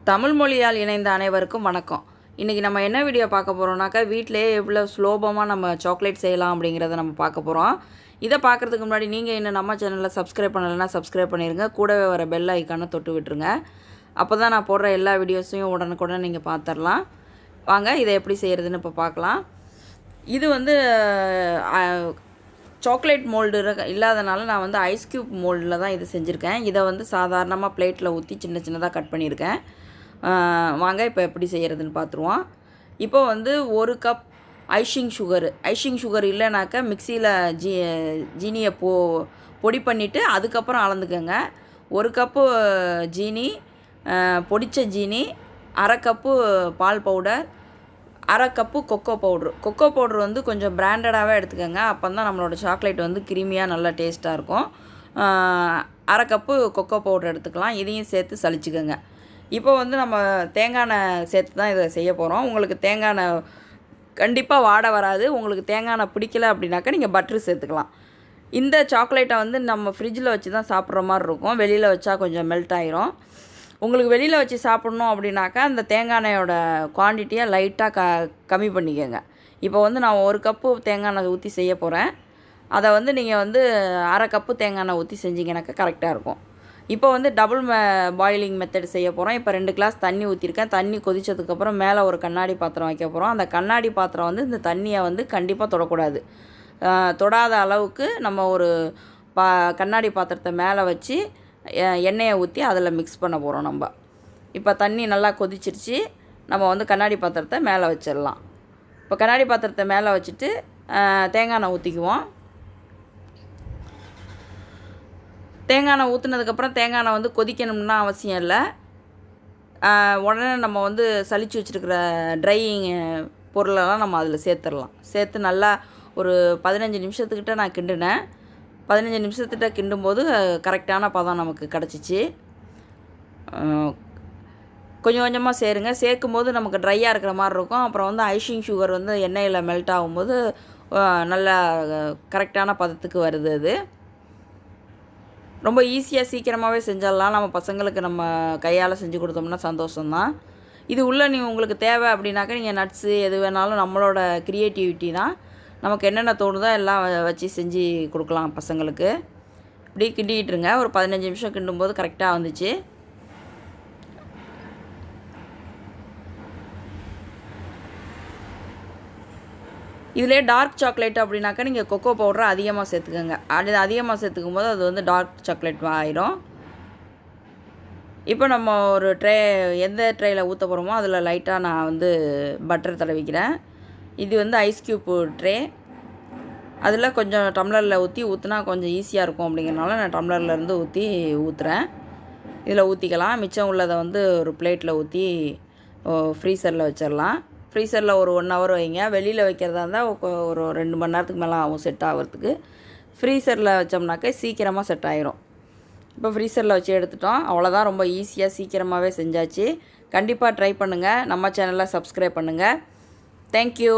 தமிழ் மொழியால் இணைந்த அனைவருக்கும் வணக்கம். இன்றைக்கி நம்ம என்ன வீடியோ பார்க்க போகிறோம்னாக்கா, வீட்டிலேயே எவ்வளோ சுலபமாக நம்ம சாக்லேட் செய்யலாம் அப்படிங்கிறத நம்ம பார்க்க போகிறோம். இதை பார்க்குறதுக்கு முன்னாடி நீங்கள் இன்னும் நம்ம சேனலில் சப்ஸ்கிரைப் பண்ணலைன்னா சப்ஸ்கிரைப் பண்ணிடுங்க. கூடவே வர பெல் ஐக்கானை தொட்டு விட்டுருங்க. அப்போ தான் நான் போடுற எல்லா வீடியோஸையும் உடனுக்குடன் நீங்கள் பார்த்துடலாம். வாங்க இதை எப்படி செய்கிறதுன்னு இப்போ பார்க்கலாம். இது வந்து சாக்லேட் மோல்டு இல்லாதனால நான் வந்து ஐஸ் க்யூப் மோல்டில் தான் இது செஞ்சுருக்கேன். இதை வந்து சாதாரணமாக பிளேட்டில் ஊற்றி சின்ன சின்னதாக கட் பண்ணியிருக்கேன். வாங்க இப்போ எப்படி செய்கிறதுன்னு பார்த்துருவோம். இப்போ வந்து 1 கப் ஐஷிங் சுகர் இல்லைனாக்கா மிக்சியில் ஜீனியை பொடி பண்ணிவிட்டு அதுக்கப்புறம் அளந்துக்கோங்க. 1 கப்பு ஜீனி, பொடித்த ஜீனி, 1/2 கப்பு பால் பவுடர், 1/2 கப்பு கொக்கோ பவுட்ரு வந்து கொஞ்சம் பிராண்டடாகவே எடுத்துக்கோங்க. அப்போ தான் நம்மளோட சாக்லேட் வந்து கிரீமியாக நல்லா டேஸ்ட்டாக இருக்கும். 1/2 கப்பு கொக்கோ பவுட்ரு எடுத்துக்கலாம். இதையும் சேர்த்து சலிச்சுக்கோங்க. இப்போ வந்து நம்ம தேங்காய் எண்ணெய் சேர்த்து தான் இதை செய்ய போகிறோம். உங்களுக்கு தேங்காய் எண்ணெய் கண்டிப்பாக வாடை வராது. உங்களுக்கு தேங்காய் எண்ணெய் பிடிக்கல அப்படின்னாக்கா நீங்கள் பட்ரு சேர்த்துக்கலாம். இந்த சாக்லேட்டை வந்து நம்ம ஃப்ரிட்ஜில் வச்சு தான் சாப்பிட்ற மாதிரி இருக்கும். வெளியில் வச்சா கொஞ்சம் மெல்ட் ஆகிரும். உங்களுக்கு வெளியில் வச்சு சாப்பிட்ணும் அப்படின்னாக்கா அந்த தேங்காய் எண்ணெயோட குவான்டிட்டியை லைட்டாக கம்மி பண்ணிக்கோங்க. இப்போ வந்து நான் 1 கப்பு தேங்காய் எண்ணெய் ஊற்றி செய்ய போகிறேன். அதை வந்து நீங்கள் வந்து 1/2 கப்பு தேங்காய் எண்ணெய் ஊற்றி செஞ்சிங்கனாக்கா கரெக்டாக இருக்கும். இப்போ வந்து டபுள் பாயிலிங் மெத்தட் செய்ய போகிறோம். இப்போ 2 கிளாஸ் தண்ணி ஊற்றிருக்கேன். தண்ணி கொதித்ததுக்கப்புறம் மேலே ஒரு கண்ணாடி பாத்திரம் வைக்க போகிறோம். அந்த கண்ணாடி பாத்திரம் வந்து இந்த தண்ணியை வந்து கண்டிப்பாக தொடக்கூடாது. தொடாத அளவுக்கு நம்ம ஒரு கண்ணாடி பாத்திரத்தை மேலே வச்சு எண்ணெயை ஊற்றி அதில் மிக்ஸ் பண்ண போகிறோம். நம்ம இப்போ தண்ணி நல்லா கொதிச்சிருச்சு. நம்ம வந்து கண்ணாடி பாத்திரத்தை மேலே வச்சிடலாம். இப்போ கண்ணாடி பாத்திரத்தை மேலே வச்சுட்டு தேங்காய் எண்ணெய் ஊற்றிக்குவோம். தேங்காய் எண்ணெய் ஊற்றுனதுக்கப்புறம் தேங்காய் எண்ணெய் வந்து கொதிக்கணும்னா அவசியம் இல்லை. உடனே நம்ம வந்து சலிச்சு வச்சுருக்கிற ட்ரையிங் பொருளெல்லாம் நம்ம அதில் சேர்த்துடலாம். சேர்த்து நல்லா ஒரு 15 நிமிஷத்துக்கிட்ட நான் கிண்டினேன். 15 நிமிஷத்துக்கிட்ட கிண்டும்போது கரெக்டான பதம் நமக்கு கிடச்சிச்சு. கொஞ்சம் கொஞ்சமாக சேருங்க. சேர்க்கும்போது நமக்கு ட்ரையாக இருக்கிற மாதிரி இருக்கும். அப்புறம் வந்து ஐஷிங் சுகர் வந்து எண்ணெயில் மெல்ட் ஆகும்போது நல்லா கரெக்டான பதத்துக்கு வருது. அது ரொம்ப ஈஸியாக சீக்கிரமாகவே செஞ்சிடலாம். நம்ம பசங்களுக்கு நம்ம கையால் செஞ்சு கொடுத்தோம்னா சந்தோஷம்தான். இது உள்ளே உங்களுக்கு தேவை அப்படின்னாக்கா நீங்கள் நட்ஸு எது வேணாலும் நம்மளோட க்ரியேட்டிவிட்டி தான். நமக்கு என்னென்ன தோணுதோ எல்லாம் வச்சு செஞ்சு கொடுக்கலாம் பசங்களுக்கு. இப்படி கிண்டிகிட்டுருங்க. ஒரு 15 நிமிஷம் கிண்டும்போது கரெக்டாக வந்துச்சு. இதிலே டார்க் சாக்லேட் அப்படின்னாக்கா நீங்கள் கொக்கோ பவுடரை அதிகமாக சேர்த்துக்கோங்க. அதிகமாக சேர்த்துக்கும் போது அது வந்து டார்க் சாக்லேட் ஆயிரும். இப்போ நம்ம ஒரு எந்த ட்ரேயில் ஊற்ற போகிறோமோ அதில் லைட்டாக நான் வந்து பட்டர் தடவிக்கிறேன். இது வந்து ஐஸ் க்யூப் ட்ரே. அதில் கொஞ்சம் டம்ளரில் ஊற்றினா கொஞ்சம் ஈஸியாக இருக்கும் அப்படிங்கிறனால நான் டம்ளர்லேருந்து ஊற்றுறேன். இதில் ஊற்றிக்கலாம். மிச்சம் உள்ளதை வந்து ஒரு பிளேட்டில் ஊற்றி ஃப்ரீசரில் வச்சிடலாம். ஃப்ரீசரில் ஒரு 1 ஹவர் வைங்க. வெளியில் வைக்கிறதா இருந்தால் ஒரு 2 மணி நேரத்துக்கு மேலே ஆகும் செட் ஆகிறதுக்கு. ஃப்ரீசரில் வச்சோம்னாக்கா சீக்கிரமாக செட் ஆகிரும். இப்போ ஃப்ரீசரில் வச்சு எடுத்துட்டோம். அவ்வளோதான். ரொம்ப ஈஸியாக சீக்கிரமாகவே செஞ்சாச்சு. கண்டிப்பாக ட்ரை பண்ணுங்கள். நம்ம சேனலை சப்ஸ்கிரைப் பண்ணுங்கள். தேங்க்யூ.